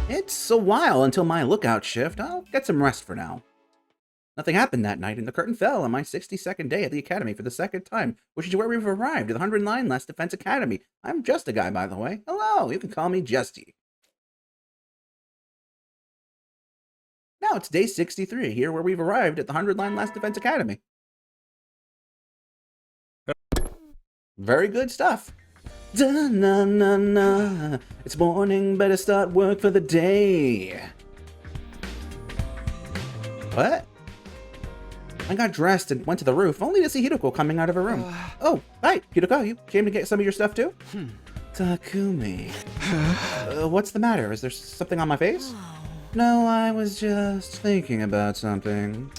It's a while until my lookout shift. I'll get some rest for now. Nothing happened that night, and the curtain fell on my 62nd day at the academy for the second time, which is where we've arrived, at the 109 Last Defense Academy. I'm Justiguy, by the way. Hello, you can call me Justy. Now it's day 63, here where we've arrived at the 109 Last Defense Academy. Very good stuff. Da-na-na-na. It's morning, better start work for the day. What? I got dressed and went to the roof, only to see Hideko coming out of her room. Oh, hi, Hideko, you came to get some of your stuff too? Takumi. What's the matter? Is there something on my face? No, I was just thinking about something.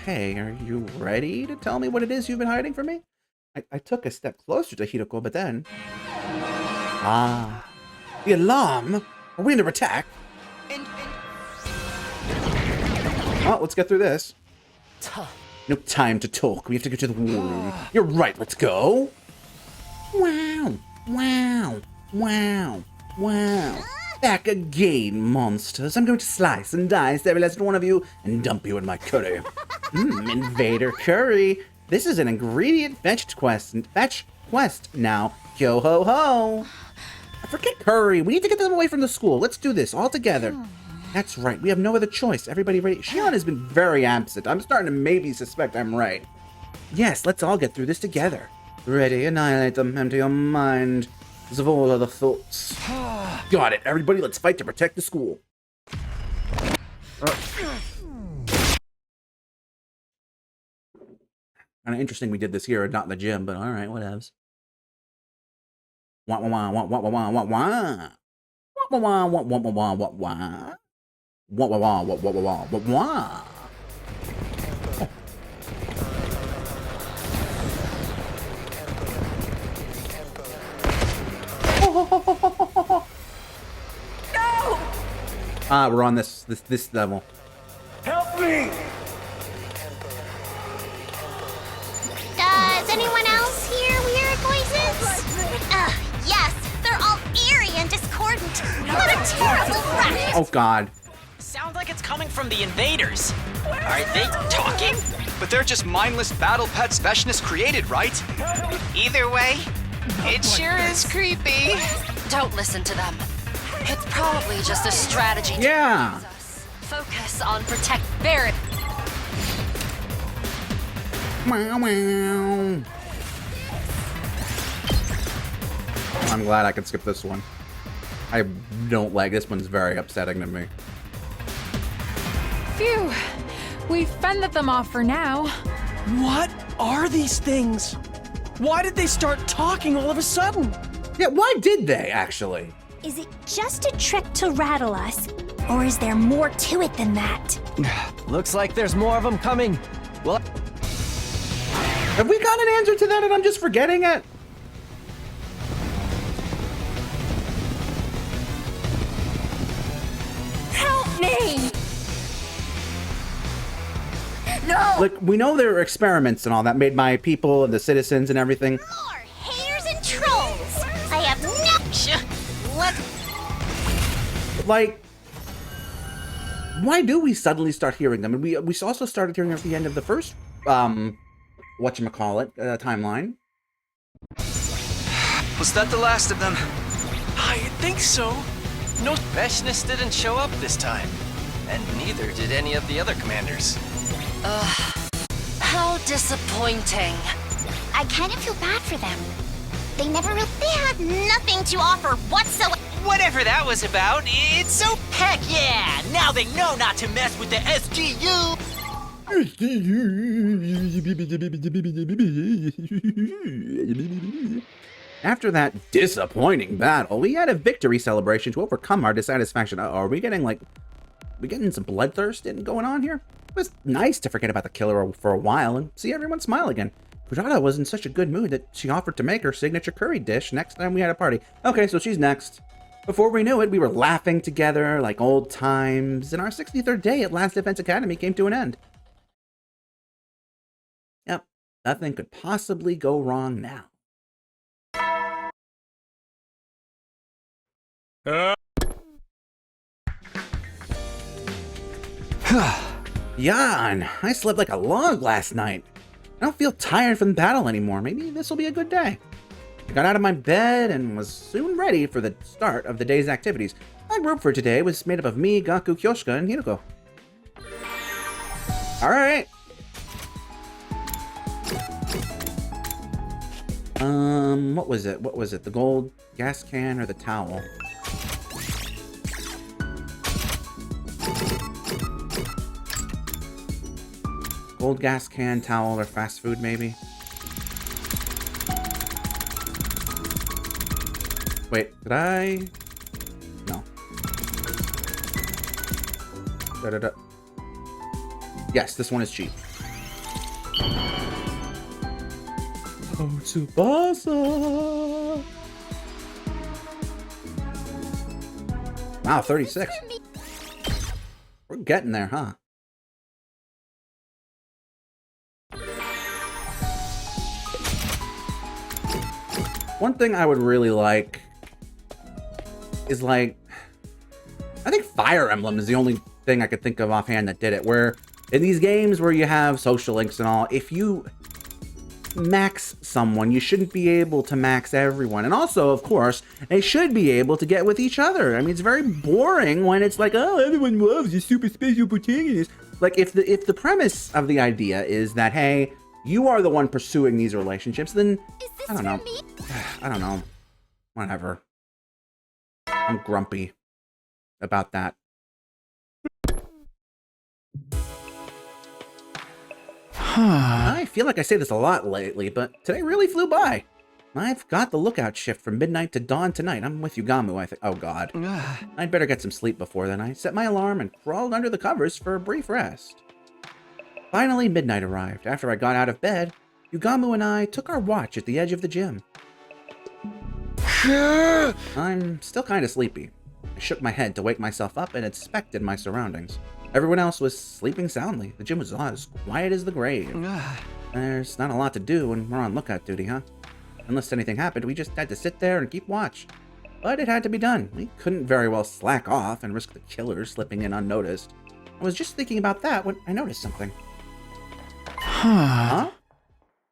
Hey, are you ready to tell me what it is you've been hiding from me? I took a step closer to Hideko, but then... Ah. The alarm? Are we under attack? Well, let's get through this. No time to talk. We have to go to the war room. You're right, let's go. Wow. Wow. Wow. Wow. Back again, monsters. I'm going to slice and dice every last one of you and dump you in my curry. Invader curry. This is an ingredient fetch quest now. Yo ho ho. Forget curry. We need to get them away from the school. Let's do this all together. That's right. We have no other choice. Everybody ready? Shion has been very absent. I'm starting to maybe suspect I'm right. Yes, let's all get through this together. Ready, annihilate them. Empty your mind of all other thoughts. Got it. Everybody, let's fight to protect the school. Kind of interesting we did this here and not in the gym, but alright, whatevs. Wah wah wah wah wah wah wah wah. Wah wah wah wah wah wah wah wah. Wah wah wah wah wah wah wah wah. No! Ah, we're on this level. Help me! Does anyone else hear weird voices? Yes, they're all eerie and discordant. What a terrible wreck! Oh God. Sounds like it's coming from the invaders. Are they talking? But they're just mindless battle pets Veshnis created, right? Either way, it sure is creepy. Don't listen to them. It's probably just a strategy. Yeah. Focus on protect Barrett. Wow, wow. I'm glad I can skip this one. I don't like this one's very upsetting to me. Phew. We've fended them off for now. What are these things? Why did they start talking all of a sudden? Yeah, why did they, actually? Is it just a trick to rattle us? Or is there more to it than that? Looks like there's more of them coming. Well, Have we got an answer to that and I'm just forgetting it? Help me! No! Like, we know there were experiments and all that made by people and the citizens and everything. More haters and trolls! I have no... Like, why do we suddenly start hearing them? And we also started hearing them at the end of the first, whatchamacallit, timeline. Was that the last of them? I think so. No, Veshnis didn't show up this time. And neither did any of the other commanders. How disappointing. I kind of feel bad for them. They had nothing to offer whatsoever. Whatever that was about, it's so... Heck yeah! Now they know not to mess with the SGU! After that disappointing battle, we had a victory celebration to overcome our dissatisfaction. Are we getting, like... we getting some bloodthirst going on here? It was nice to forget about the killer for a while and see everyone smile again. Fujata was in such a good mood that she offered to make her signature curry dish next time we had a party. Okay, so she's next. Before we knew it, we were laughing together like old times, and our 63rd day at Last Defense Academy came to an end. Yep, nothing could possibly go wrong now. Yawn. I slept like a log last night. I don't feel tired from the battle anymore. Maybe this will be a good day. I got out of my bed and was soon ready for the start of the day's activities. My group for today was made up of me, Gaku, Kyoshika, and Hiroko. Alright. What was it? What was it? The gold gas can or the towel? Gold gas can, towel, or fast food, maybe? Wait, did I? No. Da-da-da. Yes, this one is cheap. Oh, Tsubasa! Wow, 36. We're getting there, huh? One thing I would really like is, like, I think Fire Emblem is the only thing I could think of offhand that did it, where in these games where you have social links and all, if you max someone, you shouldn't be able to max everyone. And also, of course, they should be able to get with each other. I mean, it's very boring when it's like, oh, everyone loves a super special protagonist. Like, if the premise of the idea is that, hey, you are the one pursuing these relationships, then I don't know. I don't know. Whatever. I'm grumpy about that. I feel like I say this a lot lately, but today really flew by. I've got the lookout shift from midnight to dawn tonight. I'm with Yugamu, I think. Oh, God. I'd better get some sleep before then. I set my alarm and crawled under the covers for a brief rest. Finally, midnight arrived. After I got out of bed, Yugamu and I took our watch at the edge of the gym. I'm still kind of sleepy. I shook my head to wake myself up and inspected my surroundings. Everyone else was sleeping soundly. The gym was as quiet as the grave. There's not a lot to do when we're on lookout duty, huh? Unless anything happened, we just had to sit there and keep watch. But it had to be done. We couldn't very well slack off and risk the killers slipping in unnoticed. I was just thinking about that when I noticed something. Huh?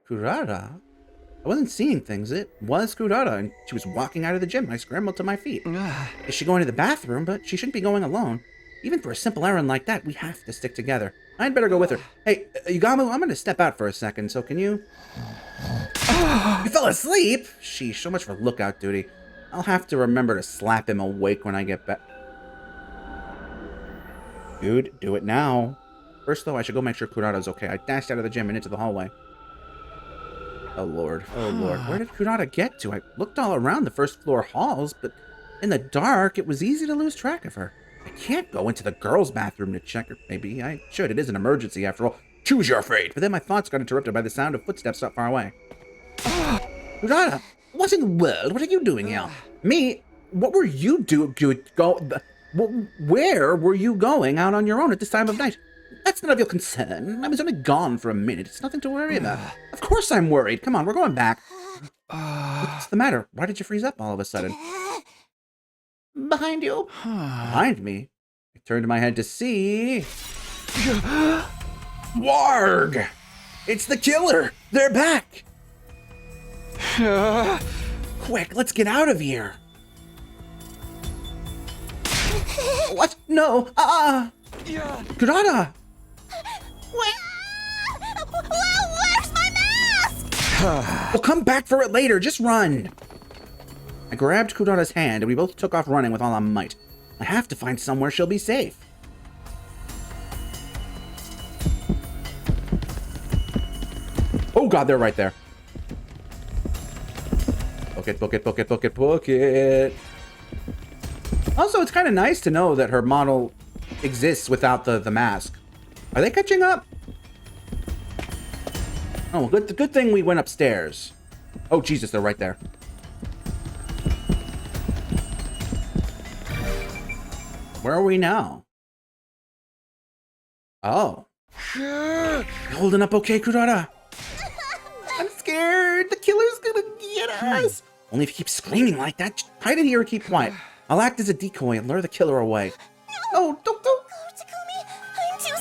Kurara? I wasn't seeing things. It was Kurara, and she was walking out of the gym. I scrambled to my feet. Is she going to the bathroom? But she shouldn't be going alone. Even for a simple errand like that, we have to stick together. I'd better go with her. Hey, Yugamu, I'm going to step out for a second, so can you... You fell asleep? Sheesh, so much for lookout duty. I'll have to remember to slap him awake when I get back. Dude, do it now. First, though, I should go make sure Kurata's okay. I dashed out of the gym and into the hallway. Oh, Lord. Oh, Lord. Where did Kurata get to? I looked all around the first floor halls, but in the dark, it was easy to lose track of her. I can't go into the girls' bathroom to check her. Maybe I should. It is an emergency, after all. Choose your fate. But then my thoughts got interrupted by the sound of footsteps not far away. Kurata, what in the world? What are you doing here? Me? What were you doing? Where were you going out on your own at this time of night? That's none of your concern. I was only gone for a minute. It's nothing to worry about. Of course I'm worried. Come on, we're going back. What's the matter? Why did you freeze up all of a sudden? Behind you. Behind me? I turned my head to see... Warg! It's the killer! They're back! Quick, let's get out of here! What? No! Kurata! Where's my mask? We'll come back for it later. Just run. I grabbed Kurata's hand and we both took off running with all our might. I have to find somewhere she'll be safe. Oh God, they're right there. Book it, book it, book it, book it, book it. Also, it's kind of nice to know that her model exists without the mask. Are they catching up? Oh, good thing we went upstairs. Oh, Jesus, they're right there. Where are we now? Oh. You holding up okay, Kurata? I'm scared. The killer's gonna get us. Only if you keep screaming like that. Just hide it here and keep quiet. I'll act as a decoy and lure the killer away. No, don't. Oh, Takumi, I'm too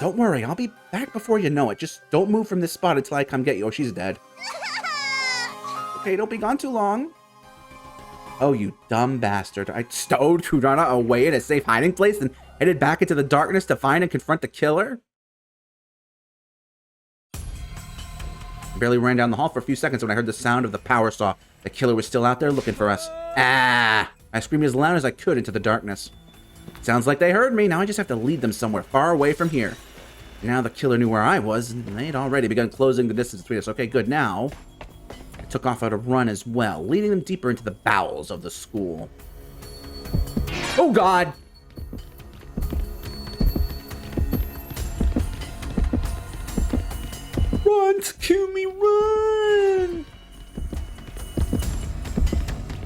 Don't worry, I'll be back before you know it. Just don't move from this spot until I come get you. Oh, she's dead. Okay, don't be gone too long. Oh, you dumb bastard. I stowed Kurata away in a safe hiding place and headed back into the darkness to find and confront the killer? I barely ran down the hall for a few seconds when I heard the sound of the power saw. The killer was still out there looking for us. Ah! I screamed as loud as I could into the darkness. Sounds like they heard me. Now I just have to lead them somewhere far away from here. Now the killer knew where I was, and they'd already begun closing the distance between us. Okay, good. Now I took off at a run as well, leading them deeper into the bowels of the school. Oh, God! Run, Takumi, run!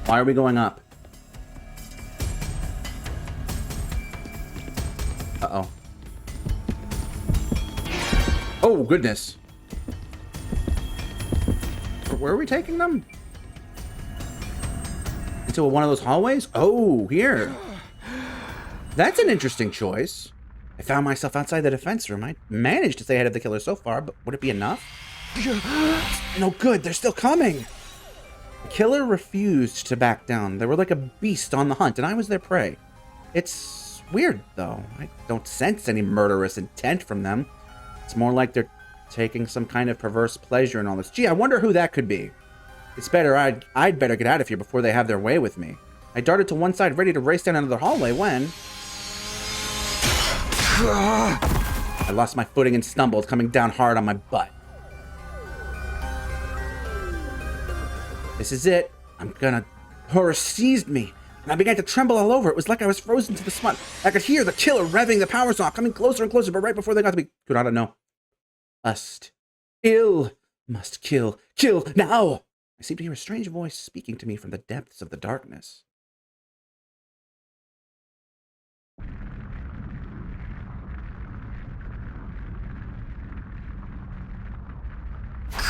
Why are we going up? Uh-oh. Oh, goodness. Where are we taking them? Into one of those hallways? Oh, here. That's an interesting choice. I found myself outside the defense room. I managed to stay ahead of the killer so far, but would it be enough? No good, they're still coming. The killer refused to back down. They were like a beast on the hunt, and I was their prey. It's weird, though. I don't sense any murderous intent from them. It's more like they're taking some kind of perverse pleasure in all this. Gee, I wonder who that could be. It's better I'd better get out of here before they have their way with me. I darted to one side, ready to race down another hallway when I lost my footing and stumbled, coming down hard on my butt. This is it. Horror seized me, and I began to tremble all over. It was like I was frozen to the spot. I could hear the killer revving the power saw, coming closer and closer, but right before they got to me, Kurata, no. Must kill now. I seem to hear a strange voice speaking to me from the depths of the darkness.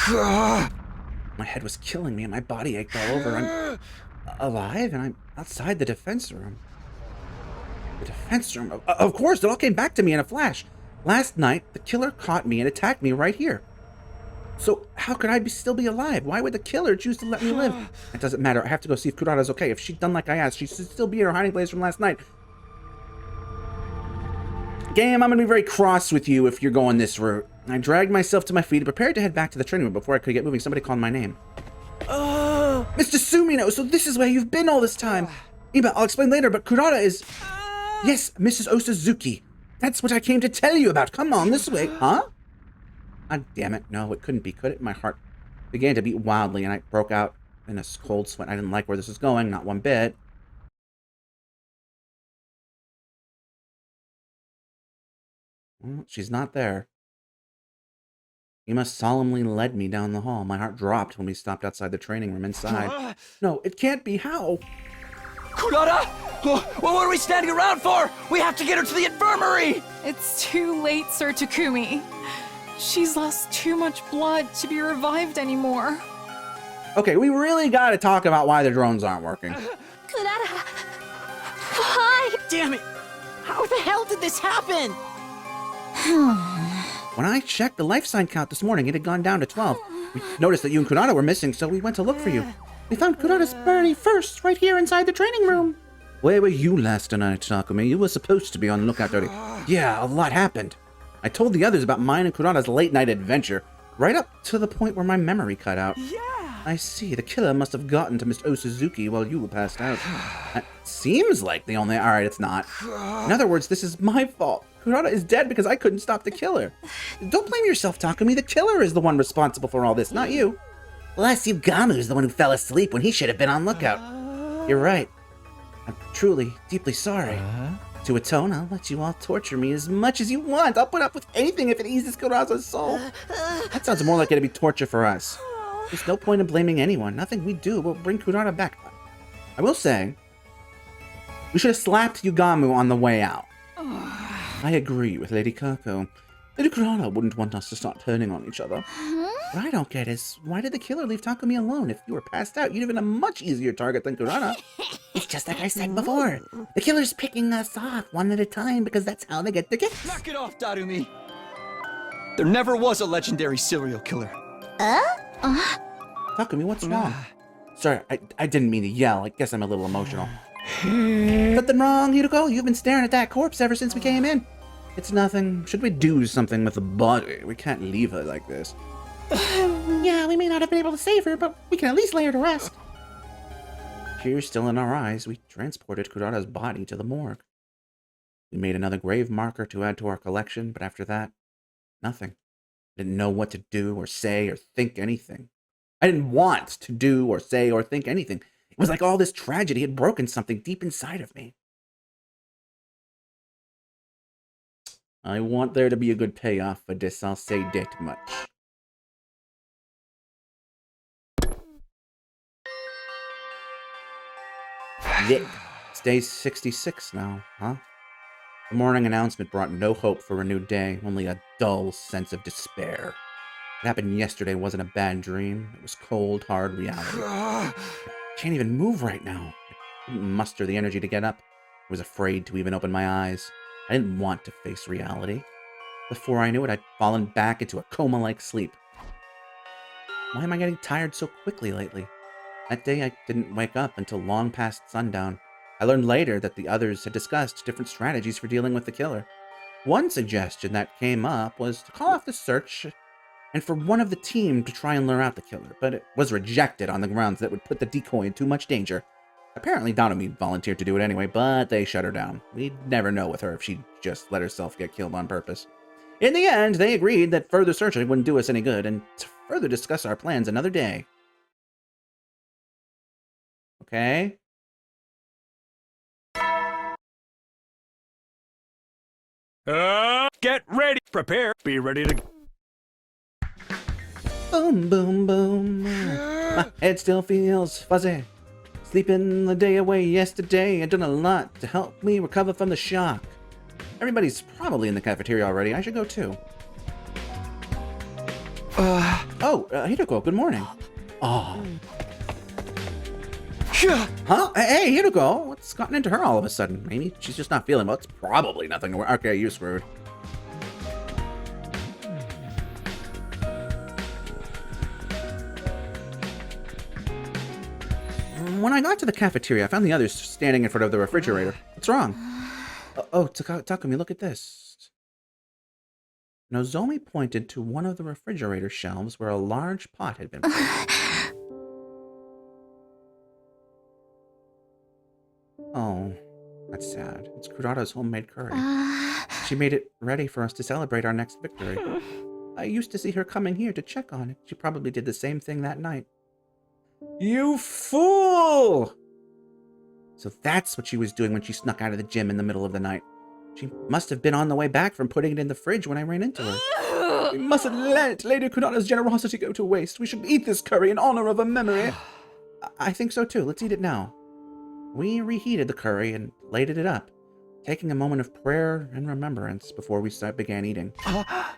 My head was killing me and my body ached all over. I'm alive and I'm outside the defense room. The defense room? Of course, it all came back to me in a flash. Last night, the killer caught me and attacked me right here. So how could I still be alive? Why would the killer choose to let me live? It doesn't matter. I have to go see if Kurata's okay. If she'd done like I asked, she should still be in her hiding place from last night. Game, I'm going to be very cross with you if you're going this route. I dragged myself to my feet and prepared to head back to the training room. Before I could get moving, somebody called my name. Mr. Sumino, so this is where you've been all this time. Iba, I'll explain later, but Kurata is... Yes, Mrs. Osazuki. That's what I came to tell you about. Come on, this way. Huh? God damn it. No, it couldn't be, could it? My heart began to beat wildly, and I broke out in a cold sweat. I didn't like where this was going, not one bit. Well, she's not there. He must solemnly led me down the hall. My heart dropped when we stopped outside the training room inside. No, it can't be. How? Kurata! What are we standing around for? We have to get her to the infirmary! It's too late, Sir Takumi. She's lost too much blood to be revived anymore. Okay, we really got to talk about why the drones aren't working. Kurata! Why? Damn it! How the hell did this happen? When I checked the life sign count this morning, it had gone down to 12. We noticed that you and Kurata were missing, so we went to look for you. We found Kurata's body first, right here inside the training room. Where were you last night, Takumi? You were supposed to be on the lookout dirty. Yeah, a lot happened. I told the others about mine and Kurata's late-night adventure, right up to the point where my memory cut out. Yeah! I see. The killer must have gotten to Miss Osazuki while you were passed out. That seems like the only... Alright, it's not. In other words, this is my fault. Kurata is dead because I couldn't stop the killer. Don't blame yourself, Takumi. The killer is the one responsible for all this, not you. Bless you, Gamu's the one who fell asleep when he should have been on lookout. You're right. I'm truly, deeply sorry. To atone, I'll let you all torture me as much as you want. I'll put up with anything if it eases Kurata's soul. That sounds more like it'd be torture for us. There's no point in blaming anyone. Nothing we do will bring Kurata back. I will say, we should have slapped Yugamu on the way out. I agree with Lady Kako. Lady Kurata wouldn't want us to start turning on each other. What I don't get is, why did the killer leave Takumi alone? If you were passed out, you'd have been a much easier target than Kurata. It's just like I said before. The killer's picking us off one at a time because that's how they get their gifts. Knock it off, Darumi! There never was a legendary serial killer. Takumi, what's wrong? Sorry, I didn't mean to yell. I guess I'm a little emotional. Nothing wrong, Yuruko. You've been staring at that corpse ever since we came in. It's nothing. Should we do something with the body? We can't leave her like this. Yeah, we may not have been able to save her, but we can at least lay her to rest. Tears still in our eyes, we transported Kurata's body to the morgue. We made another grave marker to add to our collection, but after that, nothing. I didn't know what to do or say or think anything. I didn't want to do or say or think anything. It was like all this tragedy had broken something deep inside of me. I want there to be a good payoff for this, I'll say that much. Yeah. It's day 66 now, huh? The morning announcement brought no hope for a new day, only a dull sense of despair. What happened yesterday wasn't a bad dream. It was cold, hard reality. I can't even move right now. I couldn't muster the energy to get up. I was afraid to even open my eyes. I didn't want to face reality. Before I knew it, I'd fallen back into a coma-like sleep. Why am I getting tired so quickly lately? That day, I didn't wake up until long past sundown. I learned later that the others had discussed different strategies for dealing with the killer. One suggestion that came up was to call off the search and for one of the team to try and lure out the killer, but it was rejected on the grounds that it would put the decoy in too much danger. Apparently, Darumi volunteered to do it anyway, but they shut her down. We'd never know with her if she'd just let herself get killed on purpose. In the end, they agreed that further searching wouldn't do us any good, and to further discuss our plans another day. Okay? Get ready. Prepare. Be ready to... Boom, boom, boom. My head still feels fuzzy. Sleeping the day away yesterday, I've done a lot to help me recover from the shock. Everybody's probably in the cafeteria already. I should go too. Hideko, good morning. Oh. Huh? Hey, Hideko, what's gotten into her all of a sudden? Maybe she's just not feeling well. It's probably nothing. Okay, you screwed. When I got to the cafeteria, I found the others standing in front of the refrigerator. What's wrong? Takumi, look at this. Nozomi pointed to one of the refrigerator shelves where a large pot had been placed. Oh, that's sad. It's Kurata's homemade curry. She made it ready for us to celebrate our next victory. I used to see her coming here to check on it. She probably did the same thing that night. You fool! So that's what she was doing when she snuck out of the gym in the middle of the night. She must have been on the way back from putting it in the fridge when I ran into her. We mustn't let Lady Kurata's generosity go to waste. We should eat this curry in honor of her memory. I think so too. Let's eat it now. We reheated the curry and plated it up, taking a moment of prayer and remembrance before we began eating. I'd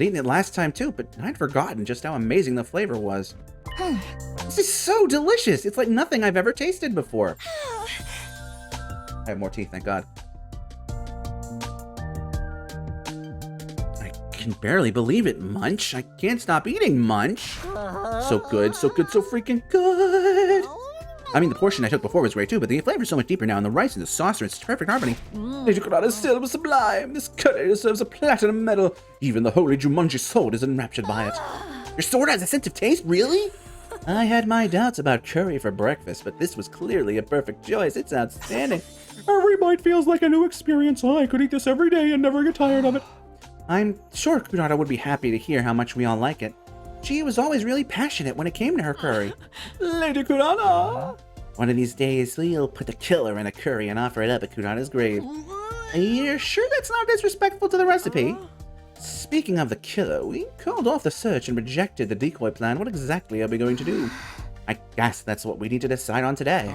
eaten it last time too, but I'd forgotten just how amazing the flavor was. This is so delicious. It's like nothing I've ever tasted before. I have more teeth, thank God. I can barely believe it, Munch. I can't stop eating, Munch. So good, so good, so freaking good. I mean, the portion I took before was great too, but the flavor's so much deeper now, and the rice and the sauce are in perfect harmony. Lady Kurata's silver sublime. This curry deserves a platinum medal. Even the holy Jumanji sword is enraptured by it. Your sword has a sense of taste? Really? I had my doubts about curry for breakfast, but this was clearly a perfect choice. It's outstanding. Every bite feels like a new experience. I could eat this every day and never get tired of it. I'm sure Kurata would be happy to hear how much we all like it. She was always really passionate when it came to her curry. Lady Kurata! One of these days, we'll put the killer in a curry and offer it up at Kurata's grave. You're sure that's not disrespectful to the recipe? Speaking of the killer, we called off the search and rejected the decoy plan. What exactly are we going to do? I guess that's what we need to decide on today.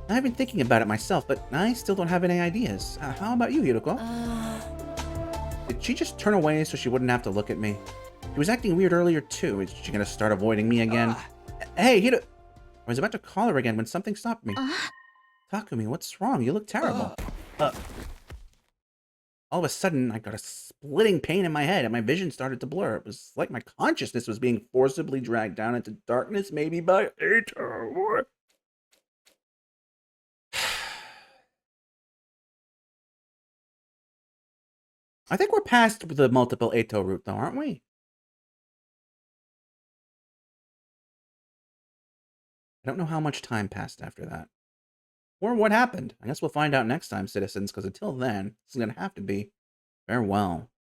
I've been thinking about it myself, but I still don't have any ideas. How about you, Hiroko? Did she just turn away so she wouldn't have to look at me? He was acting weird earlier too. Is she gonna start avoiding me again? Hey, Hito! I was about to call her again when something stopped me. Takumi, what's wrong? You look terrible. All of a sudden, I got a splitting pain in my head and my vision started to blur. It was like my consciousness was being forcibly dragged down into darkness, maybe by Hito. I think we're past the multiple Eto route, though, aren't we? I don't know how much time passed after that. Or what happened. I guess we'll find out next time, citizens, because until then, this is going to have to be farewell.